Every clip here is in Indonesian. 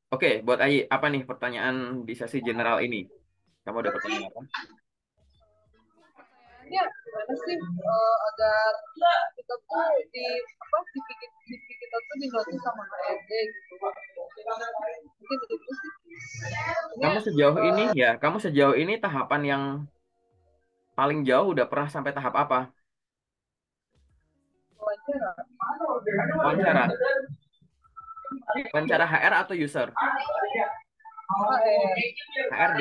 Oke, buat Ayi, apa nih pertanyaan di sesi general ini? Kamu ada pertanyaan apa? Ya gimana sih agar kita tuh di apa di kita tuh dinotis sama HRD gitu. Mungkin itu sih. Ini Kamu sejauh ini tahapan yang paling jauh udah pernah sampai tahap apa? wawancara. Wawancara, wawancara HR atau user? HRD.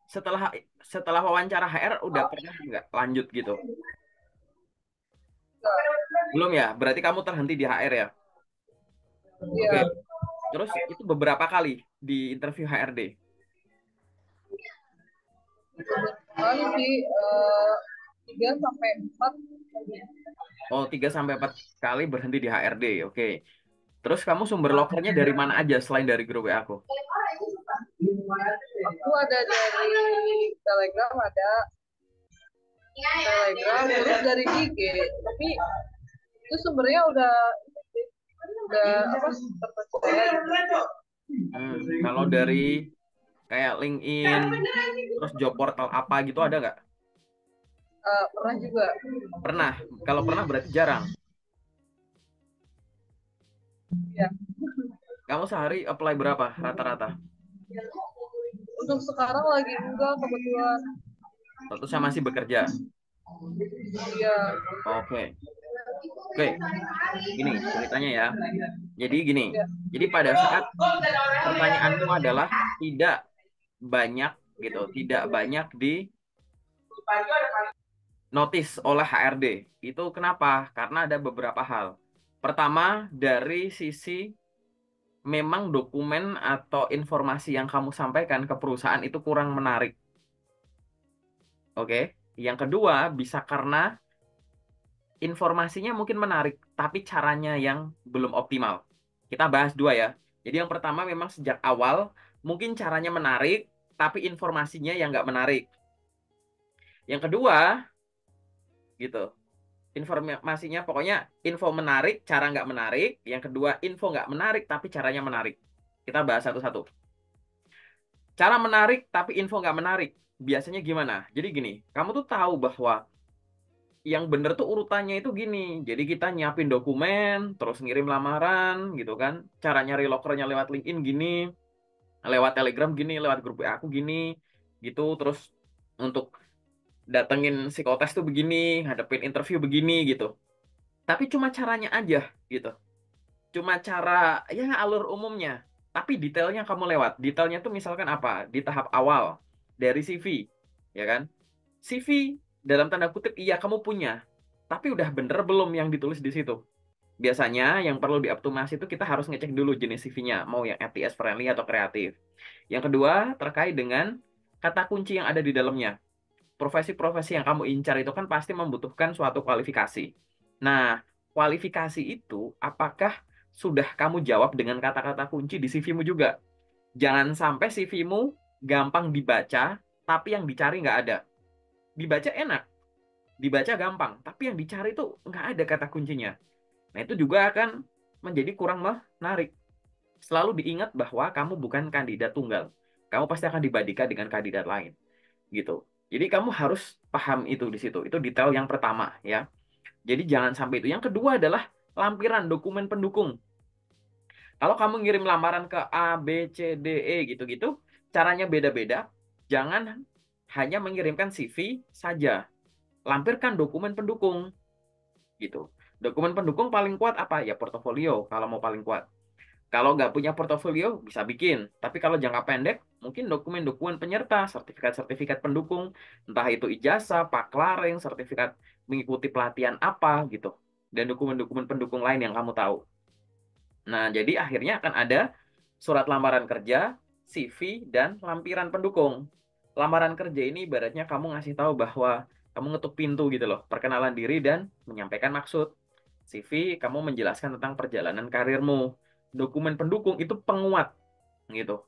Setelah setelah wawancara HR udah pernah nggak lanjut gitu? Belum ya? Berarti kamu terhenti di HR ya? Oke. Iya, Terus itu beberapa kali di interview HRD. kali sih 3 sampai 4. Oh, 3 sampai 4 kali berhenti di HRD. Oke. Terus kamu sumber lokernya dari mana aja selain dari grup WA aku? Aku ada dari Telegram, ada Telegram, terus dari IG. Tapi itu sumbernya udah apa terpercaya gitu. Kalau dari kayak LinkedIn, terus job portal apa gitu ada nggak? Pernah juga. Pernah. Kalau pernah berarti jarang. Ya. Kamu sehari apply berapa rata-rata? Untuk sekarang lagi enggak kebetulan. Statusnya masih bekerja. Iya. Oke. Oke, gini ceritanya ya. Jadi gini. Ya. Jadi pada saat pertanyaanmu adalah tidak banyak gitu, tidak banyak di notice oleh HRD. Itu kenapa? Karena ada beberapa hal. Pertama, dari sisi memang dokumen atau informasi yang kamu sampaikan ke perusahaan itu kurang menarik. Oke. Yang kedua, bisa karena informasinya mungkin menarik, tapi caranya yang belum optimal. Kita bahas dua ya. Jadi yang pertama memang sejak awal mungkin caranya menarik, tapi informasinya yang nggak menarik. Yang kedua, gitu. Informasinya pokoknya info menarik, cara nggak menarik. Yang kedua, info nggak menarik, tapi caranya menarik. Kita bahas satu-satu. Cara menarik, tapi info nggak menarik. Biasanya gimana? Jadi gini, kamu tuh tahu bahwa yang bener tuh urutannya itu gini. Jadi kita nyiapin dokumen, terus ngirim lamaran, gitu kan. Cara nyari lokernya lewat LinkedIn gini, lewat Telegram gini, lewat grup WA aku gini, gitu. Terus untuk datengin psikotes tuh begini, hadapin interview begini, gitu. Tapi cuma caranya aja, gitu. Cuma cara, ya alur umumnya. Tapi detailnya kamu lewat. Detailnya tuh misalkan apa? Di tahap awal, dari CV, ya kan? CV dalam tanda kutip iya kamu punya, tapi udah bener belum yang ditulis di situ? Biasanya yang perlu dioptimasi itu kita harus ngecek dulu jenis CV-nya, mau yang ATS friendly atau kreatif. Yang kedua, terkait dengan kata kunci yang ada di dalamnya. Profesi-profesi yang kamu incar itu kan pasti membutuhkan suatu kualifikasi. Nah, kualifikasi itu apakah sudah kamu jawab dengan kata-kata kunci di CV-mu juga? Jangan sampai CV-mu gampang dibaca, tapi yang dicari nggak ada. Dibaca enak, dibaca gampang, tapi yang dicari itu nggak ada kata kuncinya. Nah, itu juga akan menjadi kurang menarik. Selalu diingat bahwa kamu bukan kandidat tunggal. Kamu pasti akan dibandingkan dengan kandidat lain, gitu. Jadi kamu harus paham itu di situ. Itu detail yang pertama, ya. Jadi jangan sampai itu. Yang kedua adalah lampiran dokumen pendukung. Kalau kamu ngirim lamaran ke A, B, C, D, E gitu-gitu, caranya beda-beda. Jangan hanya mengirimkan CV saja. Lampirkan dokumen pendukung, gitu. Dokumen pendukung paling kuat apa? Ya portofolio kalau mau paling kuat. Kalau nggak punya portofolio, bisa bikin. Tapi kalau jangka pendek, mungkin dokumen-dokumen penyerta, sertifikat-sertifikat pendukung, entah itu ijazah, paklareng, sertifikat mengikuti pelatihan apa, gitu. Dan dokumen-dokumen pendukung lain yang kamu tahu. Nah, jadi akhirnya akan ada surat lamaran kerja, CV, dan lampiran pendukung. Lamaran kerja ini ibaratnya kamu ngasih tahu bahwa kamu ngetuk pintu gitu loh, perkenalan diri dan menyampaikan maksud. CV, kamu menjelaskan tentang perjalanan karirmu. Dokumen pendukung itu penguat, gitu.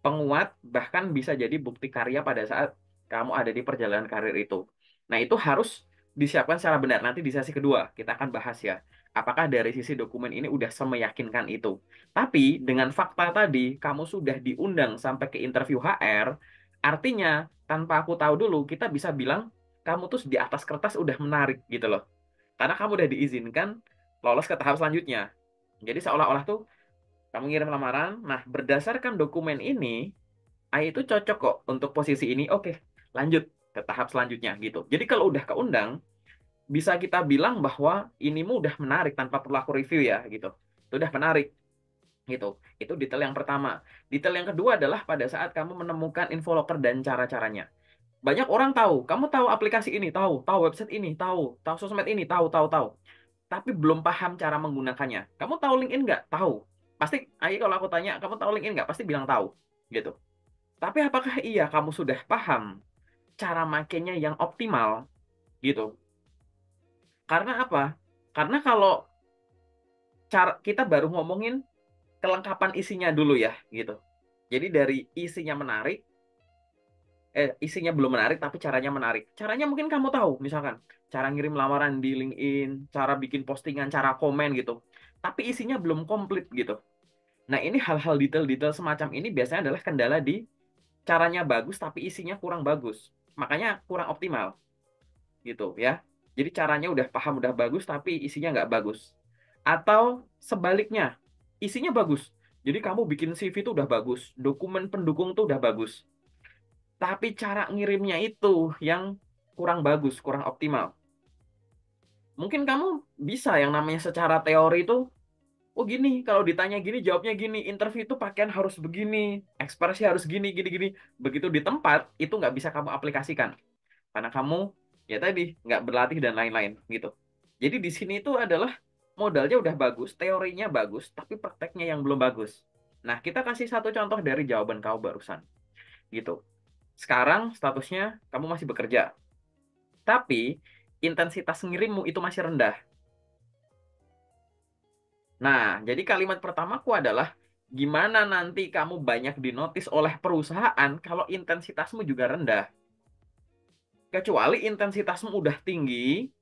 Penguat bahkan bisa jadi bukti karya pada saat kamu ada di perjalanan karir itu. Nah, itu harus disiapkan secara benar. Nanti di sesi kedua kita akan bahas ya. Apakah dari sisi dokumen ini udah semeyakinkan itu. Tapi dengan fakta tadi, kamu sudah diundang sampai ke interview HR, artinya tanpa aku tahu dulu, kita bisa bilang kamu tuh di atas kertas udah menarik gitu loh. Karena kamu udah diizinkan lolos ke tahap selanjutnya. Jadi seolah-olah tuh kamu ngirim lamaran, nah berdasarkan dokumen ini, itu cocok kok untuk posisi ini, oke, lanjut ke tahap selanjutnya gitu. Jadi kalau udah keundang, bisa kita bilang bahwa inimu udah menarik tanpa perlu aku review ya gitu. Itu udah menarik gitu. Itu detail yang pertama. Detail yang kedua adalah pada saat kamu menemukan info locker dan cara-caranya. Banyak orang tahu, kamu tahu aplikasi ini, tahu website ini, tahu sosmed ini, tahu. Tapi belum paham cara menggunakannya. Kamu tahu LinkedIn nggak? Tahu. Pasti, kalau aku tanya, kamu tahu LinkedIn nggak? Pasti bilang tahu, gitu. Tapi apakah iya kamu sudah paham cara makainya yang optimal, gitu? Karena apa? Karena kalau cara kita baru ngomongin kelengkapan isinya dulu ya, gitu. Jadi dari isinya menarik, isinya belum menarik tapi caranya menarik. Caranya mungkin kamu tahu, misalkan cara ngirim lamaran di LinkedIn, cara bikin postingan, cara komen gitu. Tapi isinya belum komplit gitu. Nah, ini hal-hal detail-detail semacam ini biasanya adalah kendala di caranya bagus tapi isinya kurang bagus. Makanya kurang optimal gitu ya. Jadi caranya udah paham, udah bagus tapi isinya nggak bagus. Atau sebaliknya, isinya bagus. Jadi kamu bikin CV itu udah bagus, dokumen pendukung tuh udah bagus. Tapi cara ngirimnya itu yang kurang bagus, kurang optimal. Mungkin kamu bisa yang namanya secara teori itu, oh gini, kalau ditanya gini, jawabnya gini. Interview itu pakaian harus begini, ekspresi harus gini, gini. Begitu di tempat, itu nggak bisa kamu aplikasikan. Karena kamu, ya tadi, nggak berlatih dan lain-lain, gitu. Jadi di sini itu adalah modalnya udah bagus, teorinya bagus, tapi prakteknya yang belum bagus. Nah, kita kasih satu contoh dari jawaban kamu barusan, gitu. Sekarang statusnya kamu masih bekerja, tapi intensitas ngirimmu itu masih rendah. Nah, jadi kalimat pertamaku adalah gimana nanti kamu banyak dinotis oleh perusahaan kalau intensitasmu juga rendah. Kecuali intensitasmu udah tinggi,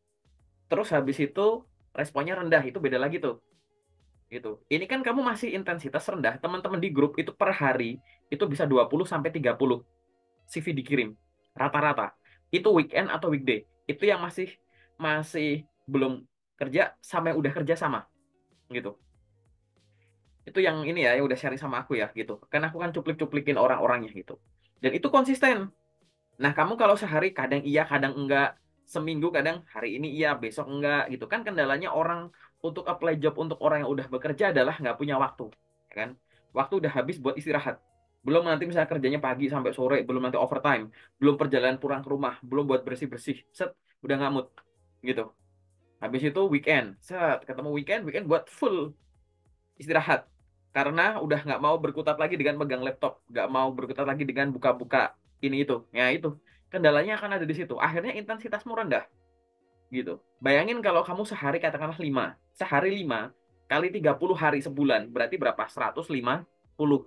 terus habis itu responnya rendah, itu beda lagi tuh. Gitu. Ini kan kamu masih intensitas rendah. Teman-teman di grup itu per hari itu bisa 20 sampai 30 CV dikirim rata-rata. Itu weekend atau weekday. Itu yang masih masih belum kerja sampai udah kerja sama gitu. Itu yang ini ya, yang udah sharing sama aku ya gitu. Karena aku kan cuplik-cuplikin orang-orangnya gitu. Dan itu konsisten. Nah, kamu kalau sehari kadang iya, kadang enggak, seminggu kadang hari ini iya, besok enggak gitu kan, kendalanya orang untuk apply job untuk orang yang udah bekerja adalah nggak punya waktu, ya kan? Waktu udah habis buat istirahat. Belum nanti misalnya kerjanya pagi sampai sore, belum nanti overtime, belum perjalanan pulang ke rumah, belum buat bersih-bersih, set, udah ngamut gitu. Habis itu weekend, set, ketemu weekend buat full istirahat. Karena udah nggak mau berkutat lagi dengan megang laptop, nggak mau berkutat lagi dengan buka-buka ini itu. Ya itu, kendalanya akan ada di situ. Akhirnya intensitasmu rendah gitu. Bayangin kalau kamu sehari katakanlah 5, sehari 5 kali 30 hari sebulan, berarti berapa? 150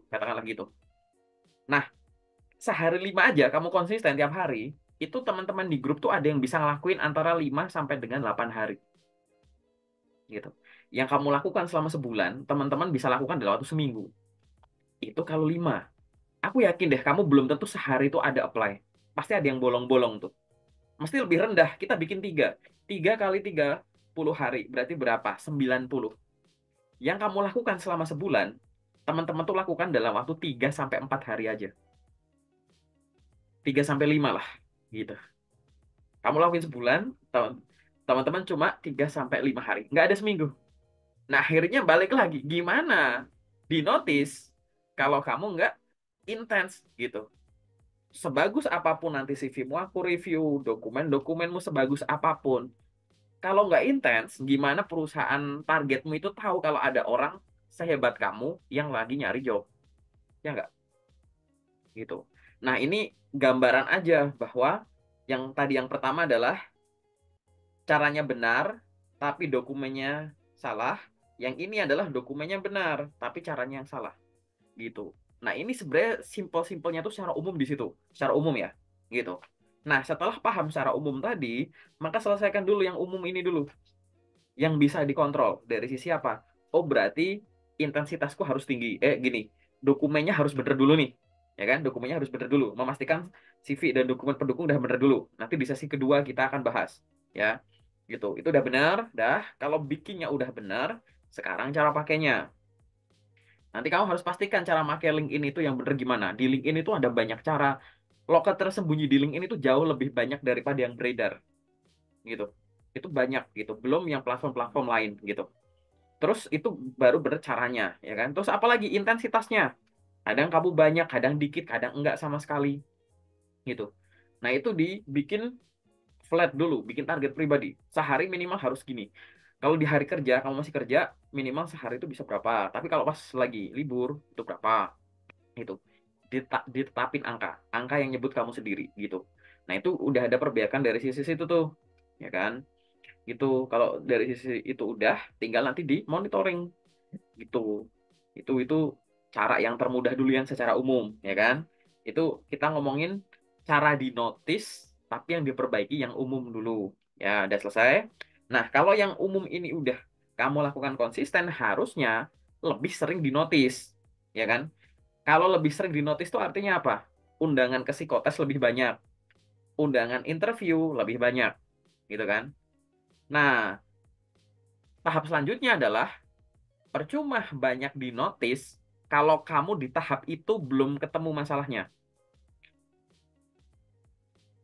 katakanlah gitu. Nah, sehari 5 aja kamu konsisten tiap hari, itu teman-teman di grup tuh ada yang bisa ngelakuin antara 5 sampai dengan 8 hari gitu. Yang kamu lakukan selama sebulan, teman-teman bisa lakukan dalam waktu seminggu. Itu kalau 5. Aku yakin deh, kamu belum tentu sehari itu ada apply. Pasti ada yang bolong-bolong tuh. Mesti lebih rendah. Kita bikin 3. 3 kali 30 hari. Berarti berapa? 90. Yang kamu lakukan selama sebulan, teman-teman tuh lakukan dalam waktu 3 sampai 4 hari aja. 3 sampai 5 lah. Gitu. Kamu lakuin sebulan, teman-teman cuma 3 sampai 5 hari. Nggak ada seminggu. Nah, akhirnya balik lagi. Gimana? Di notice kalau kamu nggak intens gitu. Sebagus apapun nanti CV-mu aku review, dokumenmu sebagus apapun. Kalau nggak intens, gimana perusahaan targetmu itu tahu kalau ada orang sehebat kamu yang lagi nyari job? Ya nggak? Gitu. Nah, ini gambaran aja bahwa yang tadi yang pertama adalah caranya benar, tapi dokumennya salah. Yang ini adalah dokumennya benar, tapi caranya yang salah. Gitu. Nah, ini sebenarnya simpel-simpelnya tuh secara umum di situ, secara umum ya, gitu. Nah, setelah paham secara umum tadi, maka selesaikan dulu yang umum ini dulu. yang bisa dikontrol. Dari sisi apa? Oh, berarti intensitasku harus tinggi. Gini, dokumennya harus bener dulu nih. Ya kan? Dokumennya harus bener dulu. Memastikan CV dan dokumen pendukung udah bener dulu. Nanti di sesi kedua kita akan bahas. Ya, gitu. Itu udah benar. Dah, kalau bikinnya udah benar, sekarang cara pakainya. Nanti kamu harus pastikan cara pakai LinkedIn itu yang bener gimana. Di LinkedIn itu ada banyak cara. Loket tersembunyi di LinkedIn itu jauh lebih banyak daripada yang beredar. Gitu. Itu banyak gitu. Belum yang platform-platform lain gitu. Terus itu baru bener caranya, ya kan? Terus apalagi intensitasnya. Kadang kamu banyak, kadang dikit, kadang enggak sama sekali, gitu. Nah, itu dibikin flat dulu, bikin target pribadi. Sehari minimal harus gini. Kalau di hari kerja, kamu masih kerja, minimal sehari itu bisa berapa. Tapi kalau pas lagi libur, itu berapa. Itu. Ditetapin angka. Angka yang nyebut kamu sendiri, gitu. Nah, itu udah ada perbaikan dari sisi itu tuh, ya kan? Gitu. Kalau dari sisi itu udah, tinggal nanti di monitoring gitu. Itu cara yang termudah dulu yang secara umum, ya kan? Itu kita ngomongin cara di notice tapi yang diperbaiki yang umum dulu. Ya, udah selesai. Nah, kalau yang umum ini udah kamu lakukan konsisten, harusnya lebih sering di notice, ya kan? Kalau lebih sering di notice itu artinya apa? Undangan ke psikotes lebih banyak, undangan interview lebih banyak, gitu kan? Nah, tahap selanjutnya adalah percuma banyak di notice kalau kamu di tahap itu belum ketemu masalahnya.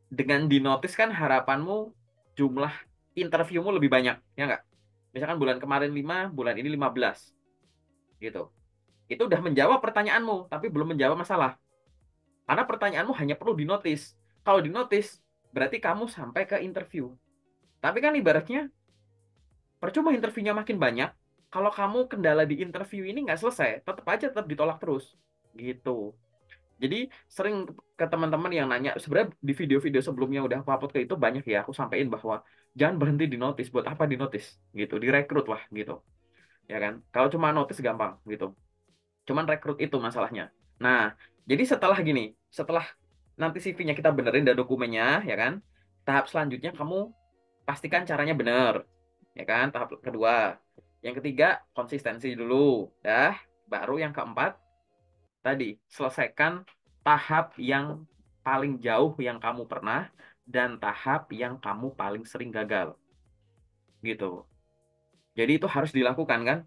Dengan di notice kan harapanmu jumlah interviewmu lebih banyak, ya nggak? Misalkan bulan kemarin 5, bulan ini 15, gitu. Itu udah menjawab pertanyaanmu, tapi belum menjawab masalah. Karena pertanyaanmu hanya perlu di notice. Kalau di notice, berarti kamu sampai ke interview. Tapi kan ibaratnya, percuma interviewnya makin banyak, kalau kamu kendala di interview ini nggak selesai, tetap aja tetap ditolak terus. Gitu. Jadi sering ke teman-teman yang nanya, sebenarnya di video-video sebelumnya udah aku upload ke itu banyak ya, aku sampaikan bahwa jangan berhenti di notice, buat apa di notice gitu, direkrut lah gitu. Ya kan? Kalau cuma notice gampang gitu. Cuman rekrut itu masalahnya. Nah, jadi setelah gini, setelah nanti CV-nya kita benerin dan dokumennya, ya kan? Tahap selanjutnya kamu pastikan caranya bener, ya kan? Tahap kedua. Yang ketiga, konsistensi dulu. Dah, baru yang keempat tadi selesaikan tahap yang paling jauh yang kamu pernah dan tahap yang kamu paling sering gagal gitu. Jadi itu harus dilakukan kan?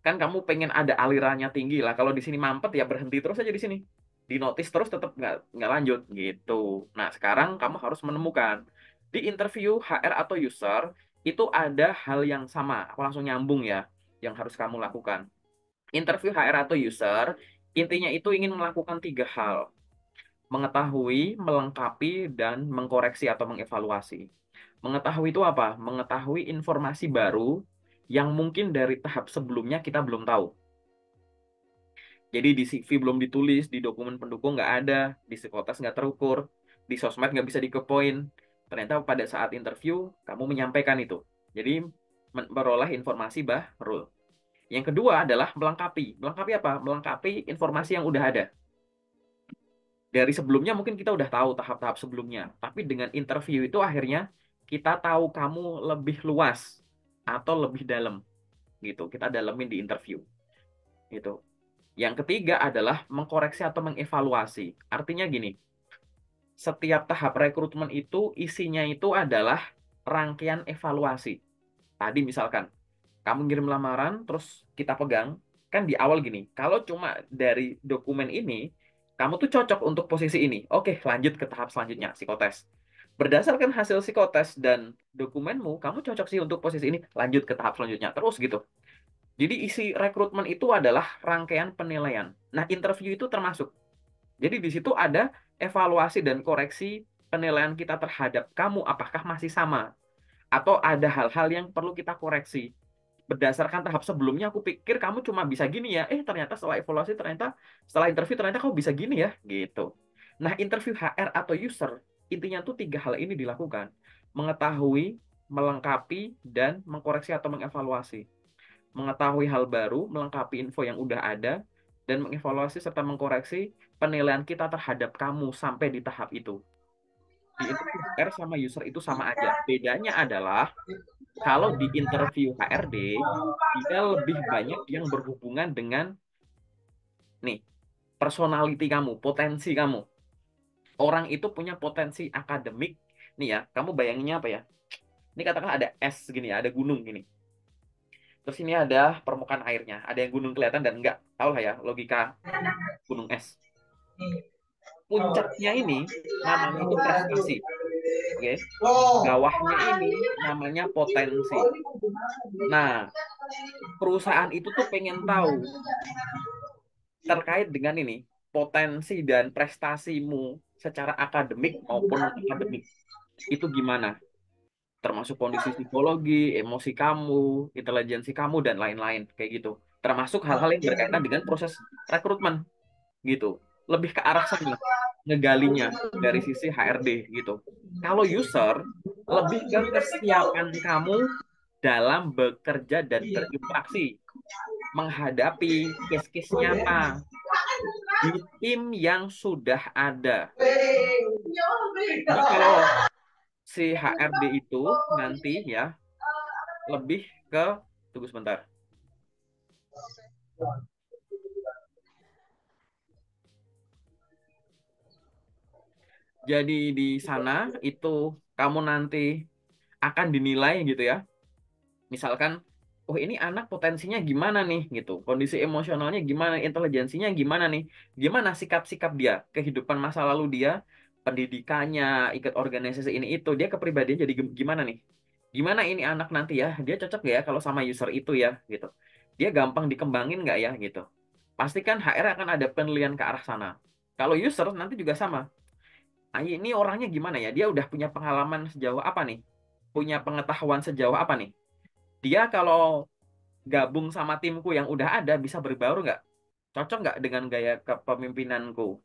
Kan kamu pengen ada alirannya tinggi lah. Kalau di sini mampet ya berhenti terus aja di sini. Di notice terus tetap nggak lanjut gitu. Nah, sekarang kamu harus menemukan di interview HR atau user itu ada hal yang sama. Aku langsung nyambung ya yang harus kamu lakukan. Interview HR atau user intinya itu ingin melakukan tiga hal: mengetahui, melengkapi, dan mengkoreksi atau mengevaluasi. Mengetahui itu apa? Mengetahui informasi baru yang mungkin dari tahap sebelumnya kita belum tahu. Jadi di CV belum ditulis, di dokumen pendukung nggak ada, di psikotes nggak terukur, di sosmed nggak bisa dikepoin. Ternyata pada saat interview, kamu menyampaikan itu. Jadi memperoleh informasi baru. Yang kedua adalah melengkapi. Melengkapi apa? Melengkapi informasi yang udah ada. Dari sebelumnya mungkin kita udah tahu tahap-tahap sebelumnya, tapi dengan interview itu akhirnya kita tahu kamu lebih luas atau lebih dalam gitu. Kita dalemin di interview gitu. Yang ketiga adalah mengkoreksi atau mengevaluasi. Artinya gini, setiap tahap rekrutmen itu isinya itu adalah rangkaian evaluasi. Tadi misalkan kamu ngirim lamaran terus kita pegang, kan di awal gini, kalau cuma dari dokumen ini kamu tuh cocok untuk posisi ini, oke lanjut ke tahap selanjutnya, psikotes. Berdasarkan hasil psikotes dan dokumenmu, kamu cocok sih untuk posisi ini, lanjut ke tahap selanjutnya terus gitu. Jadi isi rekrutmen itu adalah rangkaian penilaian. Nah, interview itu termasuk. Jadi di situ ada evaluasi dan koreksi penilaian kita terhadap kamu, apakah masih sama atau ada hal-hal yang perlu kita koreksi. Berdasarkan tahap sebelumnya aku pikir kamu cuma bisa gini ya, ternyata setelah evaluasi, ternyata setelah interview ternyata kamu bisa gini ya gitu. Nah, interview HR atau user intinya tuh tiga hal ini dilakukan: mengetahui, melengkapi, dan mengkoreksi atau mengevaluasi. Mengetahui hal baru, melengkapi info yang udah ada, dan mengevaluasi serta mengkoreksi penilaian kita terhadap kamu sampai di tahap itu. Di interview HR sama user itu sama aja. Bedanya adalah Kalau di interview HRD, dia lebih banyak yang berhubungan dengan nih, personality kamu, potensi kamu. Orang itu punya potensi akademik. Nih ya, kamu bayanginnya apa ya? Ini katakan ada es gini ya, ada gunung gini. Terus ini ada permukaan airnya. Ada yang gunung kelihatan dan enggak. Tahu lah ya, logika gunung es. Puncaknya ini namanya itu prestasi. Oke. Bawahnya ini namanya potensi. Nah, perusahaan itu tuh pengen tahu terkait dengan ini, potensi dan prestasimu secara akademik maupun non-akademik. Itu gimana? Termasuk kondisi psikologi, emosi kamu, intelijensi kamu, dan lain-lain. Kayak gitu. Termasuk hal-hal yang berkaitan dengan proses rekrutmen. Gitu. Lebih ke arah sana ngegalinya dari sisi HRD gitu. Kalau user lebih ke kesiapan kamu dalam bekerja dan berinteraksi menghadapi case-case nyata di tim yang sudah ada. Jadi kalau si HRD itu nanti ya lebih ke tunggu sebentar. Jadi di sana itu kamu nanti akan dinilai gitu ya. Misalkan, oh ini anak potensinya gimana nih gitu, kondisi emosionalnya gimana, intelijensinya gimana nih, gimana sikap-sikap dia, kehidupan masa lalu dia, pendidikannya, ikut organisasi ini itu, dia kepribadian jadi gimana nih, gimana ini anak nanti ya, dia cocok nggak ya kalau sama user itu ya gitu, dia gampang dikembangin nggak ya gitu. Pastikan HR akan ada penilaian ke arah sana. Kalau user nanti juga sama. Ah, ini orangnya gimana ya, dia udah punya pengalaman sejauh apa nih, punya pengetahuan sejauh apa nih, dia kalau gabung sama timku yang udah ada bisa berbaur nggak? Cocok nggak dengan gaya kepemimpinanku?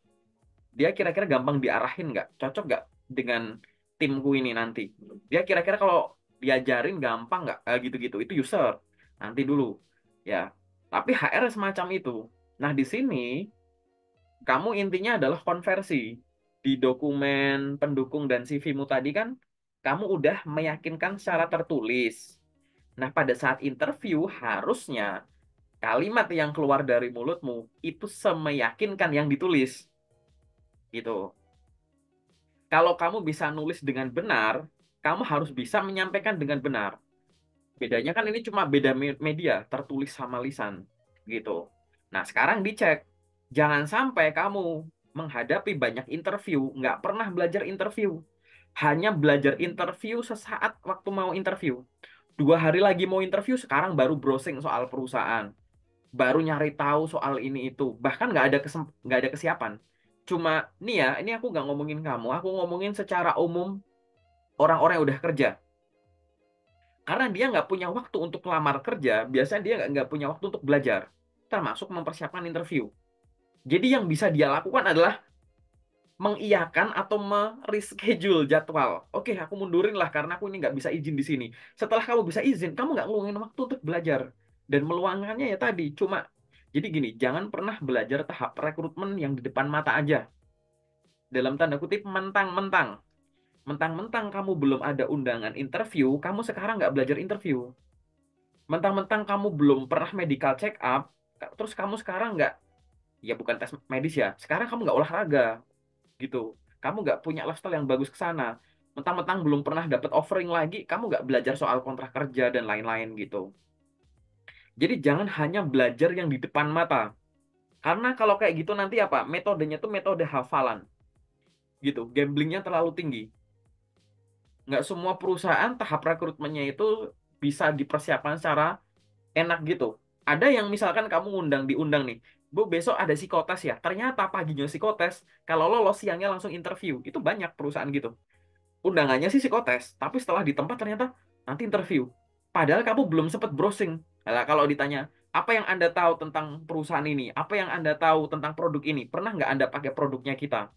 Dia kira-kira gampang diarahin nggak? Cocok nggak dengan timku ini nanti? Dia kira-kira kalau diajarin gampang nggak? Gitu-gitu. Itu user. Nanti dulu. Ya. Tapi HR semacam itu. Nah, di sini kamu intinya adalah konversi. Di dokumen pendukung dan CV-mu tadi kan, kamu udah meyakinkan secara tertulis. Nah, pada saat interview harusnya kalimat yang keluar dari mulutmu itu semeyakinkan yang ditulis gitu. Kalau kamu bisa nulis dengan benar, kamu harus bisa menyampaikan dengan benar. Bedanya kan ini cuma beda media, tertulis sama lisan gitu. Nah, sekarang dicek. Jangan sampai kamu menghadapi banyak interview, nggak pernah belajar interview. Hanya belajar interview sesaat waktu mau interview. 2 hari lagi mau interview, sekarang baru browsing soal perusahaan, baru nyari tahu soal ini itu, bahkan nggak ada kesiapan. Cuma nih ya, ini aku nggak ngomongin kamu, aku ngomongin secara umum orang-orang yang udah kerja. Karena dia nggak punya waktu untuk melamar kerja, biasanya dia nggak punya waktu untuk belajar, termasuk mempersiapkan interview. Jadi yang bisa dia lakukan adalah mengiyakan atau mereschedule jadwal. Oke, aku mundurin lah karena aku ini nggak bisa izin di sini. Setelah kamu bisa izin, kamu nggak ngeluangin waktu untuk belajar. Dan meluangkannya ya tadi, cuma jadi gini, jangan pernah belajar tahap rekrutmen yang di depan mata aja. Dalam tanda kutip, mentang-mentang. Mentang-mentang kamu belum ada undangan interview, kamu sekarang nggak belajar interview. Mentang-mentang kamu belum pernah medical check up, terus kamu sekarang nggak, ya bukan tes medis ya, sekarang kamu nggak olahraga gitu. Kamu nggak punya lifestyle yang bagus ke sana. Mentang-mentang belum pernah dapat offering lagi, kamu nggak belajar soal kontrak kerja dan lain-lain gitu. Jadi jangan hanya belajar yang di depan mata. Karena kalau kayak gitu nanti apa? Metodenya tuh metode hafalan gitu. Gamblingnya terlalu tinggi. Nggak semua perusahaan tahap rekrutmennya itu bisa dipersiapkan secara enak gitu. Ada yang misalkan kamu diundang nih, Bu besok ada psikotes ya. Ternyata paginya psikotes, kalau lolos siangnya langsung interview. Itu banyak perusahaan gitu. Undangannya sih psikotes, tapi setelah di tempat ternyata nanti interview. Padahal kamu belum sempat browsing. Nah, kalau ditanya, apa yang Anda tahu tentang perusahaan ini? Apa yang Anda tahu tentang produk ini? Pernah nggak Anda pakai produknya kita?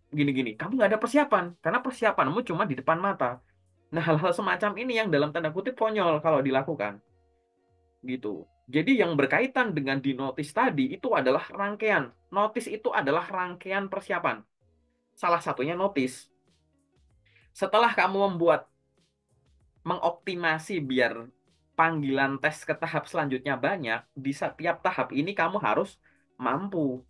Gini-gini. Kamu nggak ada persiapan, karena persiapanmu cuma di depan mata. Nah, hal-hal semacam ini yang dalam tanda kutip konyol kalau dilakukan. Gitu. Jadi yang berkaitan dengan di notis tadi itu adalah rangkaian. Notis itu adalah rangkaian persiapan. Salah satunya notis. Setelah kamu membuat mengoptimasi biar panggilan tes ke tahap selanjutnya banyak, di setiap tahap ini kamu harus mampu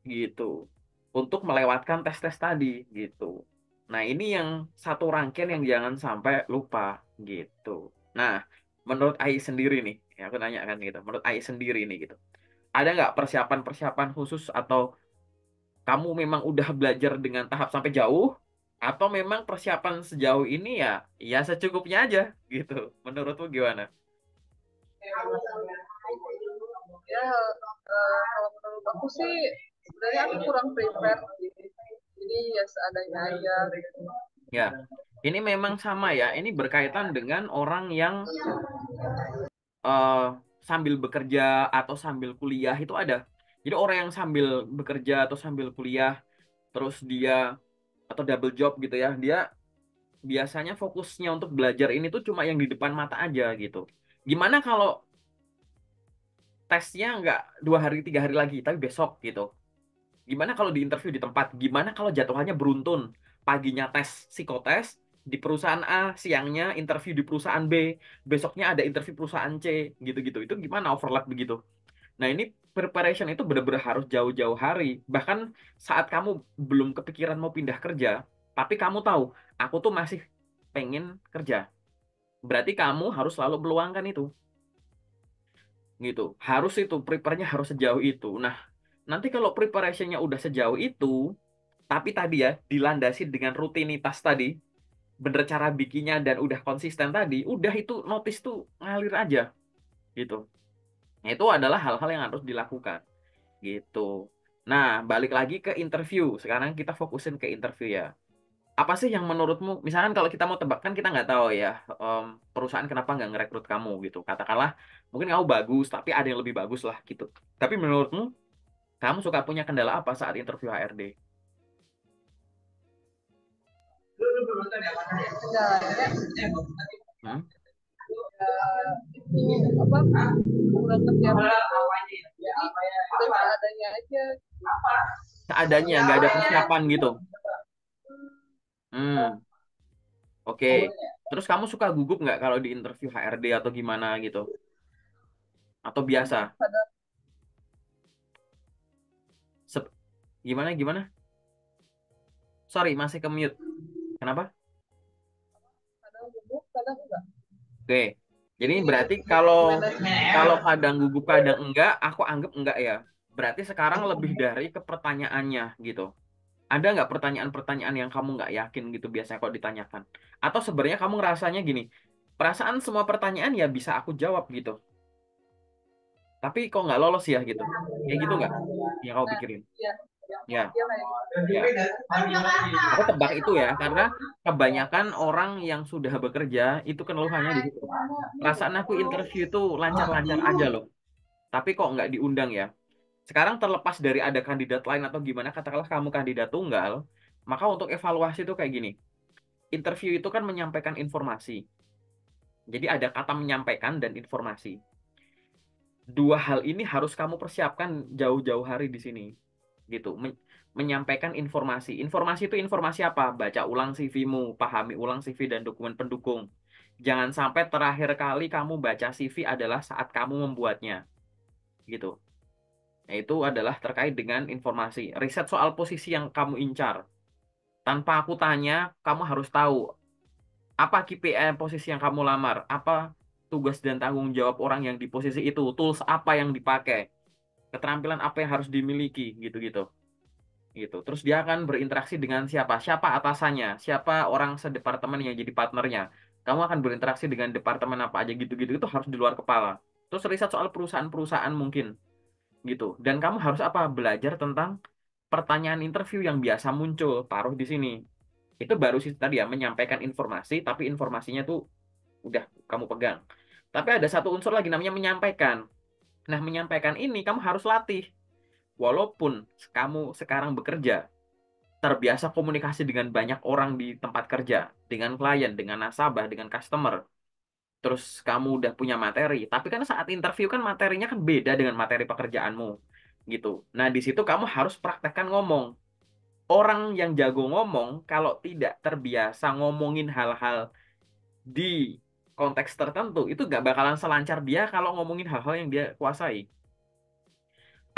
gitu untuk melewatkan tes-tes tadi gitu. Nah, ini yang satu rangkaian yang jangan sampai lupa gitu. Nah, menurut Ai sendiri nih, ya aku nanya kan gitu. Menurut Ai sendiri nih gitu. Ada nggak persiapan-persiapan khusus atau kamu memang udah belajar dengan tahap sampai jauh atau memang persiapan sejauh ini ya ya secukupnya aja gitu. Menurutmu gimana? Ya, kalau menurut aku sih sebenarnya aku kurang prepare, jadi ya seadanya aja gitu. Ya, ini memang sama ya. Ini berkaitan dengan orang yang eh, sambil bekerja atau sambil kuliah itu ada. Jadi orang yang sambil bekerja atau sambil kuliah, terus dia atau double job gitu ya, dia biasanya fokusnya untuk belajar ini tuh cuma yang di depan mata aja gitu. Gimana kalau tesnya nggak 2 hari 3 hari lagi, tapi besok gitu? Gimana kalau di interview di tempat? Gimana kalau jadwalnya beruntun? Paginya tes psikotes di perusahaan A, siangnya interview di perusahaan B, besoknya ada interview perusahaan C, gitu-gitu. Itu gimana overlap begitu? Nah, ini preparation itu benar-benar harus jauh-jauh hari. Bahkan saat kamu belum kepikiran mau pindah kerja, tapi kamu tahu, aku tuh masih pengen kerja. Berarti kamu harus selalu meluangkan itu, gitu. Harus itu, prepare-nya harus sejauh itu. Nah, nanti kalau preparation-nya udah sejauh itu, tapi tadi ya, dilandasi dengan rutinitas tadi, bener cara bikinnya dan udah konsisten tadi, udah itu notice tuh ngalir aja, gitu. Nah, itu adalah hal-hal yang harus dilakukan. Gitu. Nah, balik lagi ke interview. Sekarang kita fokusin ke interview ya. Apa sih yang menurutmu, misalkan kalau kita mau tebak, kan kita nggak tahu ya, em, perusahaan kenapa nggak ngerekrut kamu gitu. Katakanlah, mungkin kamu bagus, tapi ada yang lebih bagus lah gitu. Tapi menurutmu, kamu suka punya kendala apa saat interview HRD? Kendalanya Hmm? itu apa, kurang kerja, jadi udah seadanya aja. Seadanya, nggak ada persiapan gitu. Hmm, oke. Terus kamu suka gugup nggak kalau di interview HRD atau gimana gitu? Atau biasa? Kadang Sep- gimana, gimana? Sorry, masih ke mute. Kenapa? kadang gugup, kadang enggak. Oke. Jadi Jadi berarti kalau gimana kalau kadang gugup kadang enggak, aku anggap enggak ya. Berarti sekarang lebih dari ke pertanyaannya gitu. Ada nggak pertanyaan-pertanyaan yang kamu nggak yakin gitu biasanya kalau ditanyakan? Atau sebenarnya kamu ngerasanya gini, perasaan semua pertanyaan ya bisa aku jawab gitu. Tapi kok nggak lolos ya gitu. Kayak gitu nggak? Yang kau nah, pikirin. ya, Ya, dia kayak ya. Aku tebak itu ya, karena kebanyakan orang yang sudah bekerja itu keluhannya di situ. Perasaan aku interview itu lancar-lancar aja loh. Tapi kok nggak diundang ya? Sekarang terlepas dari ada kandidat lain atau gimana, katakanlah kamu kandidat tunggal, maka untuk evaluasi itu kayak gini. Interview itu kan menyampaikan informasi. Jadi ada kata menyampaikan dan informasi. Dua hal ini harus kamu persiapkan jauh-jauh hari di sini. Gitu. Menyampaikan informasi. Informasi itu informasi apa? Baca ulang CV-mu, pahami ulang CV dan dokumen pendukung. Jangan sampai terakhir kali kamu baca CV adalah saat kamu membuatnya. Gitu. Nah, itu adalah terkait dengan informasi. Riset soal posisi yang kamu incar. Tanpa aku tanya, kamu harus tahu apa KPI posisi yang kamu lamar, apa tugas dan tanggung jawab orang yang di posisi itu, tools apa yang dipakai, keterampilan apa yang harus dimiliki, gitu-gitu. Gitu. Terus dia akan berinteraksi dengan siapa? Siapa atasannya? Siapa orang sedepartemen yang jadi partnernya? Kamu akan berinteraksi dengan departemen apa aja gitu-gitu itu harus di luar kepala. Terus riset soal perusahaan-perusahaan mungkin gitu. Dan kamu harus apa? Belajar tentang pertanyaan interview yang biasa muncul, taruh di sini. Itu baru sih tadi ya, menyampaikan informasi, tapi informasinya tuh udah kamu pegang. Tapi ada satu unsur lagi namanya menyampaikan. Nah, menyampaikan ini kamu harus latih. Walaupun kamu sekarang bekerja, terbiasa komunikasi dengan banyak orang di tempat kerja, dengan klien, dengan nasabah, dengan customer. Terus kamu udah punya materi, tapi kan saat interview kan materinya kan beda dengan materi pekerjaanmu, gitu. Nah, di situ kamu harus praktekkan ngomong. Orang yang jago ngomong, kalau tidak terbiasa ngomongin hal-hal di konteks tertentu itu nggak bakalan selancar dia kalau ngomongin hal-hal yang dia kuasai.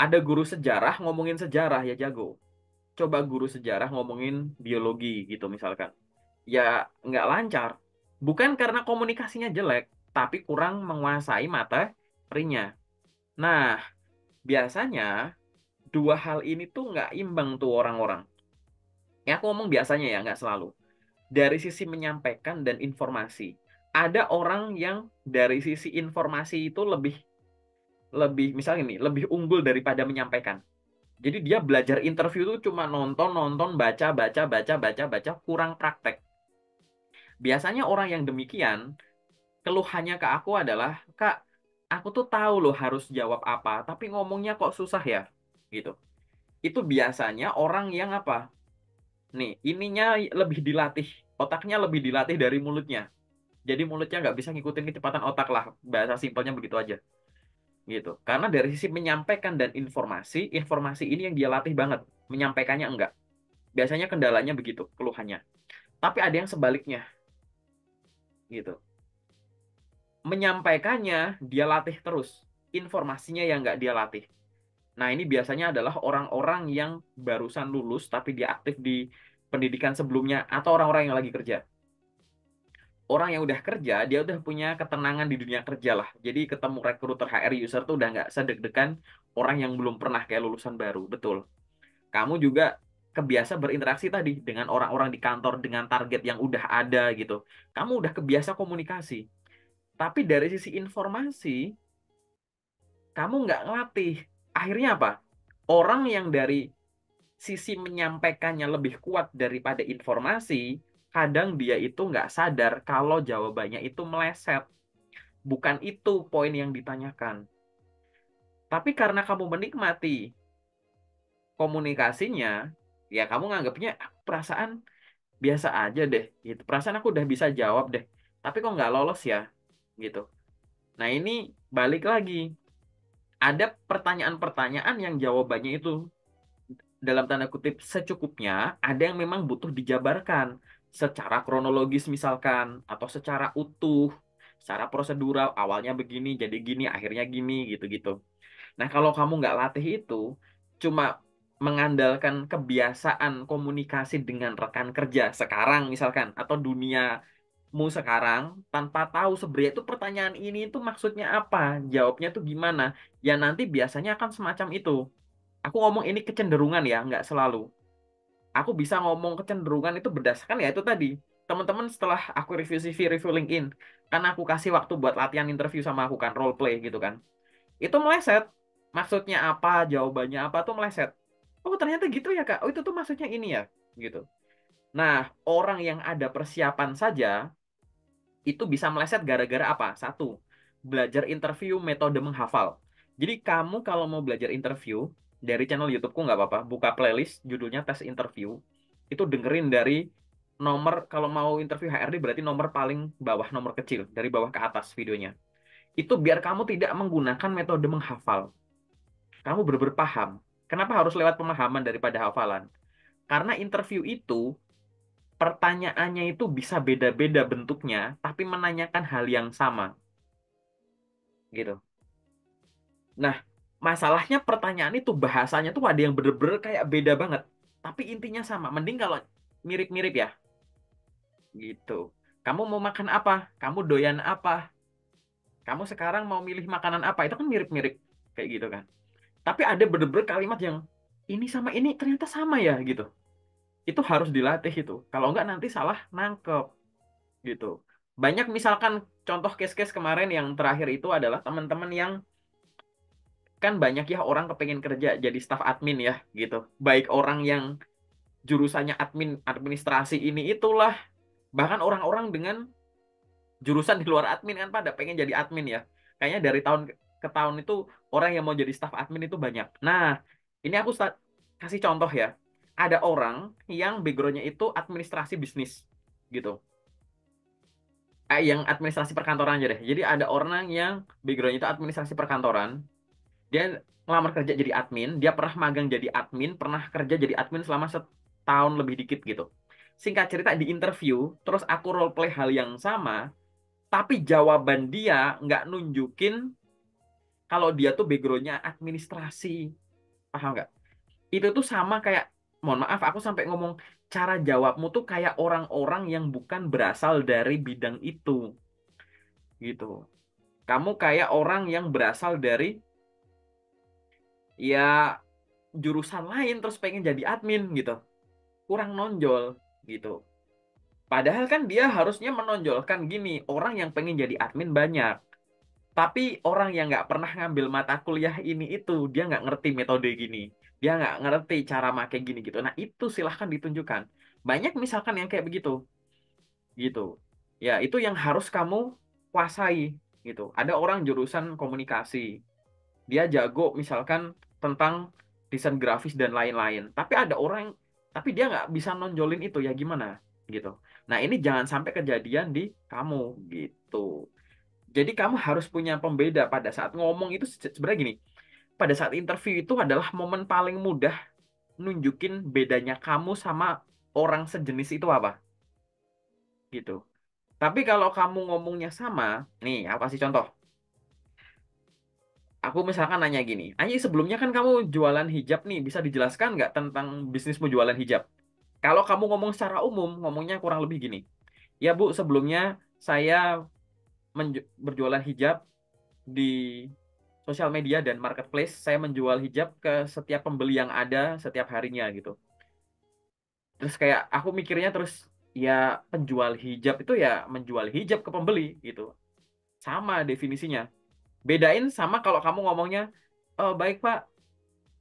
Ada guru sejarah ngomongin sejarah ya jago. Coba guru sejarah ngomongin biologi gitu misalkan. Ya nggak lancar. Bukan karena komunikasinya jelek, tapi kurang menguasai materinya. Nah, biasanya dua hal ini tuh nggak imbang tuh orang-orang. Ya aku ngomong biasanya ya, nggak selalu. Dari sisi menyampaikan dan informasi. Ada orang yang dari sisi informasi itu lebih lebih misalnya nih, lebih unggul daripada menyampaikan. Jadi dia belajar interview tuh cuma nonton, nonton, baca, baca, baca, baca, baca, kurang praktek. Biasanya orang yang demikian, keluhannya ke aku adalah, Kak, aku tuh tahu loh harus jawab apa, tapi ngomongnya kok susah ya, gitu. Itu biasanya orang yang apa? Nih, ininya lebih dilatih, otaknya lebih dilatih dari mulutnya. Jadi mulutnya nggak bisa ngikutin kecepatan otak lah, bahasa simpelnya begitu aja, gitu. Karena dari sisi menyampaikan dan informasi, informasi ini yang dia latih banget, menyampaikannya enggak. Biasanya kendalanya begitu, keluhannya. Tapi ada yang sebaliknya, gitu. Menyampaikannya dia latih terus, informasinya yang nggak dia latih. Nah, ini biasanya adalah orang-orang yang barusan lulus tapi dia aktif di pendidikan sebelumnya atau orang-orang yang lagi kerja. Orang yang udah kerja, dia udah punya ketenangan di dunia kerja lah. Jadi ketemu recruiter HR user tuh udah nggak sedeg-degan orang yang belum pernah kayak lulusan baru. Betul. Kamu juga kebiasa berinteraksi tadi dengan orang-orang di kantor dengan target yang udah ada gitu. Kamu udah kebiasa komunikasi. Tapi dari sisi informasi, kamu nggak ngelatih. Akhirnya apa? Orang yang dari sisi menyampaikannya lebih kuat daripada informasi, kadang dia itu nggak sadar kalau jawabannya itu meleset. Bukan itu poin yang ditanyakan. Tapi karena kamu menikmati komunikasinya, ya kamu nganggapnya "Ah, perasaan biasa aja deh, gitu. Perasaan aku udah bisa jawab deh, tapi kok nggak lolos ya, gitu. Nah ini balik lagi, ada pertanyaan-pertanyaan yang jawabannya itu dalam tanda kutip secukupnya, ada yang memang butuh dijabarkan secara kronologis misalkan, atau secara utuh, secara prosedural, awalnya begini, jadi gini, akhirnya gini, gitu-gitu. Nah, kalau kamu nggak latih itu, cuma mengandalkan kebiasaan komunikasi dengan rekan kerja sekarang misalkan, atau duniamu sekarang, tanpa tahu sebenarnya itu pertanyaan ini itu maksudnya apa, jawabnya tuh gimana, ya nanti biasanya akan semacam itu. Aku ngomong ini kecenderungan ya, nggak selalu. Aku bisa ngomong kecenderungan itu berdasarkan ya itu tadi. Teman-teman setelah aku review CV, review LinkedIn, kan aku kasih waktu buat latihan interview sama aku kan, role play gitu kan. Itu meleset. Maksudnya apa, jawabannya apa tuh meleset. Oh ternyata gitu ya Kak, oh itu tuh maksudnya ini ya, gitu. Nah, orang yang ada persiapan saja, itu bisa meleset gara-gara apa? Satu, belajar interview metode menghafal. Jadi kamu kalau mau belajar interview, dari channel YouTube-ku nggak apa-apa, buka playlist judulnya tes interview, itu dengerin dari nomor, kalau mau interview HRD berarti nomor paling bawah, nomor kecil, dari bawah ke atas videonya. Itu biar kamu tidak menggunakan metode menghafal. Kamu benar-benar paham. Kenapa harus lewat pemahaman daripada hafalan? Karena interview itu pertanyaannya itu bisa beda-beda bentuknya, tapi menanyakan hal yang sama, gitu. Nah, masalahnya pertanyaan itu bahasanya tuh ada yang bener-bener kayak beda banget, tapi intinya sama. Mending kalau mirip-mirip ya, gitu. Kamu mau makan apa? Kamu doyan apa? Kamu sekarang mau milih makanan apa? Itu kan mirip-mirip kayak gitu kan. Tapi ada bener-bener kalimat yang ini sama ini ternyata sama ya gitu. Itu harus dilatih itu. Kalau enggak nanti salah nangkep gitu. Banyak misalkan contoh case-case kemarin yang terakhir itu adalah teman-teman yang kan banyak ya orang kepengen kerja jadi staf admin ya gitu. Baik orang yang jurusannya admin administrasi ini itulah, bahkan orang-orang dengan jurusan di luar admin kan pada pengen jadi admin ya. Kayaknya dari tahun ke tahun itu orang yang mau jadi staf admin itu banyak. Nah, ini aku kasih contoh ya. Ada orang yang backgroundnya itu administrasi bisnis gitu. Yang administrasi perkantoran aja deh. Jadi ada orang yang backgroundnya itu administrasi perkantoran. Dia ngelamar kerja jadi admin, dia pernah magang jadi admin, pernah kerja jadi admin selama setahun lebih dikit gitu. Singkat cerita di interview, terus aku role play hal yang sama, tapi jawaban dia nggak nunjukin kalau dia tuh backgroundnya administrasi. Paham nggak? Itu tuh sama kayak, mohon maaf, aku sampai ngomong cara jawabmu tuh kayak orang-orang yang bukan berasal dari bidang itu, gitu. Kamu kayak orang yang berasal dari ya jurusan lain terus pengen jadi admin gitu, kurang nonjol gitu. Padahal kan dia harusnya menonjolkan gini, orang yang pengen jadi admin banyak. Tapi orang yang nggak pernah ngambil mata kuliah ini itu, dia nggak ngerti metode gini. Dia nggak ngerti cara make gini gitu. Nah itu silahkan ditunjukkan. Banyak misalkan yang kayak begitu, gitu. Ya itu yang harus kamu kuasai, gitu. Ada orang jurusan komunikasi, dia jago misalkan tentang desain grafis dan lain-lain. Tapi ada orang, tapi dia nggak bisa nonjolin itu ya gimana, gitu. Nah ini jangan sampai kejadian di kamu, gitu. Jadi kamu harus punya pembeda pada saat ngomong itu sebenarnya gini. Pada saat interview itu adalah momen paling mudah nunjukin bedanya kamu sama orang sejenis itu apa, gitu. Tapi kalau kamu ngomongnya sama, nih apa sih contoh? Aku misalkan nanya gini, Ayi sebelumnya kan kamu jualan hijab nih, bisa dijelaskan nggak tentang bisnismu jualan hijab? Kalau kamu ngomong secara umum, ngomongnya kurang lebih gini. Ya Bu, sebelumnya saya berjualan hijab di sosial media dan marketplace. Saya menjual hijab ke setiap pembeli yang ada setiap harinya gitu. Terus kayak aku mikirnya terus, ya penjual hijab itu ya menjual hijab ke pembeli gitu. Sama definisinya. Bedain sama kalau kamu ngomongnya, oh baik Pak,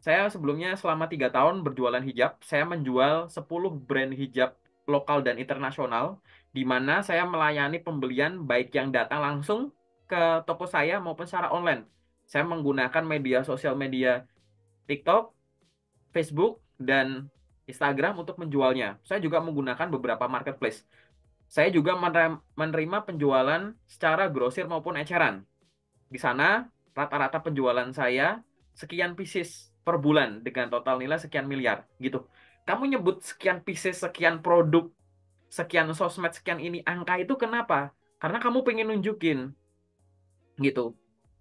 saya sebelumnya selama 3 tahun berjualan hijab. Saya menjual 10 brand hijab lokal dan internasional, di mana saya melayani pembelian baik yang datang langsung ke toko saya maupun secara online. Saya menggunakan media sosial media TikTok, Facebook, dan Instagram untuk menjualnya. Saya juga menggunakan beberapa marketplace. Saya juga menerima penjualan secara grosir maupun eceran. Di sana, rata-rata penjualan saya sekian pieces per bulan dengan total nilai sekian miliar, gitu. Kamu nyebut sekian pieces, sekian produk, sekian sosmed, sekian ini, angka itu kenapa? Karena kamu pengen nunjukin, gitu.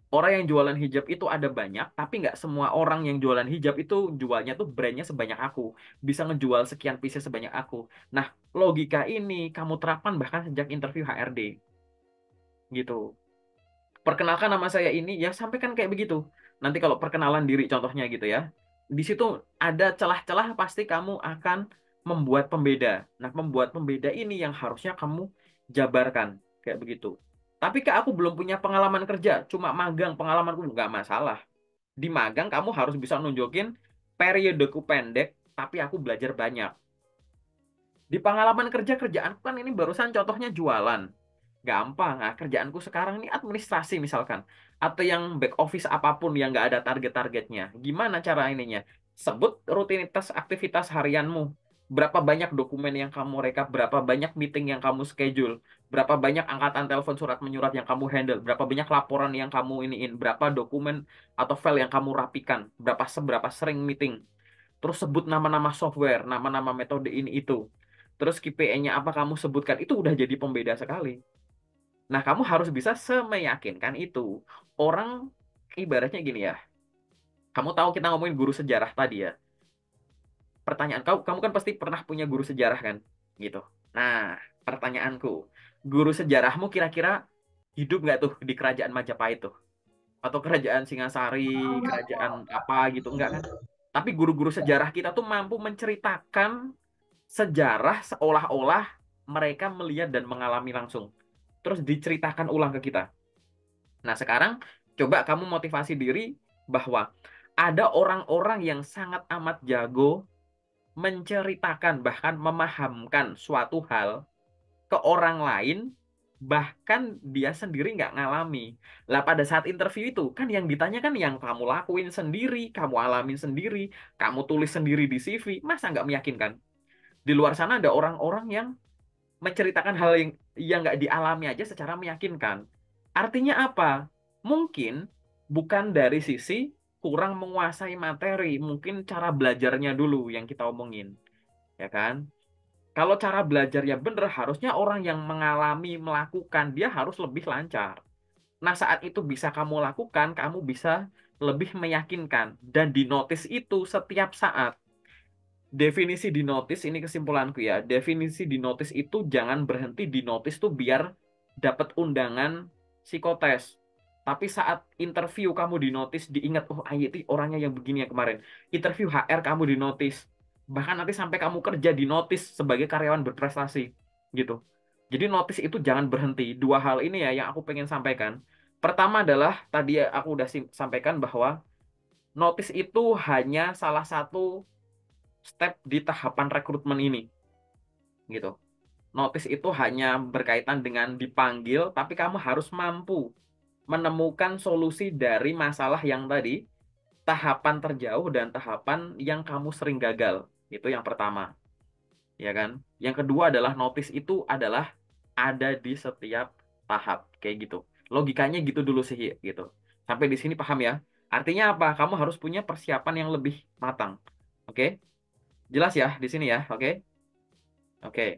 Orang yang jualan hijab itu ada banyak, tapi nggak semua orang yang jualan hijab itu jualnya tuh brandnya sebanyak aku. Bisa ngejual sekian pieces sebanyak aku. Nah, logika ini kamu terapkan bahkan sejak interview HRD. Gitu. Perkenalkan nama saya ini, ya sampaikan kayak begitu. Nanti kalau perkenalan diri contohnya gitu ya. Di situ ada celah-celah pasti kamu akan membuat pembeda. Nah, membuat pembeda ini yang harusnya kamu jabarkan. Kayak begitu. Tapi Kak, aku belum punya pengalaman kerja, cuma magang, pengalamanku nggak masalah. Di magang kamu harus bisa nunjukin periodeku pendek, tapi aku belajar banyak. Di pengalaman kerja, kerjaanku kan ini barusan contohnya jualan. Gampang, nah, kerjaanku sekarang ini administrasi misalkan. Atau yang back office apapun yang nggak ada target-targetnya. Gimana cara ininya? Sebut rutinitas aktivitas harianmu. Berapa banyak dokumen yang kamu rekap, berapa banyak meeting yang kamu schedule, berapa banyak angkatan telepon surat menyurat yang kamu handle, berapa banyak laporan yang kamu iniin, berapa dokumen atau file yang kamu rapikan, seberapa sering meeting. Terus sebut nama-nama software, nama-nama metode ini itu. Terus KPI-nya apa kamu sebutkan, itu udah jadi pembeda sekali. Nah, kamu harus bisa semeyakinkan itu. Orang ibaratnya gini ya. Kamu tahu kita ngomongin guru sejarah tadi ya. Pertanyaan kamu kan pasti pernah punya guru sejarah kan? Gitu. Nah, pertanyaanku, guru sejarahmu kira-kira hidup nggak tuh di kerajaan Majapahit tuh? Atau kerajaan Singasari, kerajaan apa gitu, enggak kan? Tapi guru-guru sejarah kita tuh mampu menceritakan sejarah seolah-olah mereka melihat dan mengalami langsung. Terus diceritakan ulang ke kita. Nah, sekarang coba kamu motivasi diri bahwa ada orang-orang yang sangat amat jago menceritakan, bahkan memahamkan suatu hal ke orang lain, bahkan dia sendiri nggak ngalami. Lah, pada saat interview itu, kan yang ditanya kan yang kamu lakuin sendiri, kamu alamin sendiri, kamu tulis sendiri di CV, masa nggak meyakinkan? Di luar sana ada orang-orang yang menceritakan hal yang nggak dialami aja secara meyakinkan. Artinya apa? Mungkin bukan dari sisi kurang menguasai materi, mungkin cara belajarnya dulu yang kita omongin, ya kan? Kalau cara belajarnya bener, harusnya orang yang mengalami melakukan dia harus lebih lancar. Nah, saat itu bisa kamu lakukan, kamu bisa lebih meyakinkan dan dinotis itu setiap saat. Definisi dinotis ini kesimpulanku ya. Definisi dinotis itu jangan berhenti di notis tuh biar dapat undangan psikotes. Tapi saat interview kamu dinotis diingat, oh Ayi itu orangnya yang begini ya kemarin. Interview HR kamu dinotis. Bahkan nanti sampai kamu kerja dinotis sebagai karyawan berprestasi gitu. Jadi notis itu jangan berhenti. Dua hal ini ya yang aku pengen sampaikan. Pertama adalah tadi aku udah sampaikan bahwa notis itu hanya salah satu step di tahapan rekrutmen ini gitu. Notis itu hanya berkaitan dengan dipanggil, tapi kamu harus mampu menemukan solusi dari masalah yang tadi, tahapan terjauh dan tahapan yang kamu sering gagal. Itu yang pertama, ya kan? Yang kedua adalah notis itu adalah ada di setiap tahap kayak gitu. Logikanya gitu dulu sih gitu. Sampai di sini paham ya? Artinya apa? Kamu harus punya persiapan yang lebih matang. Oke? Jelas ya di sini ya? Oke? Oke.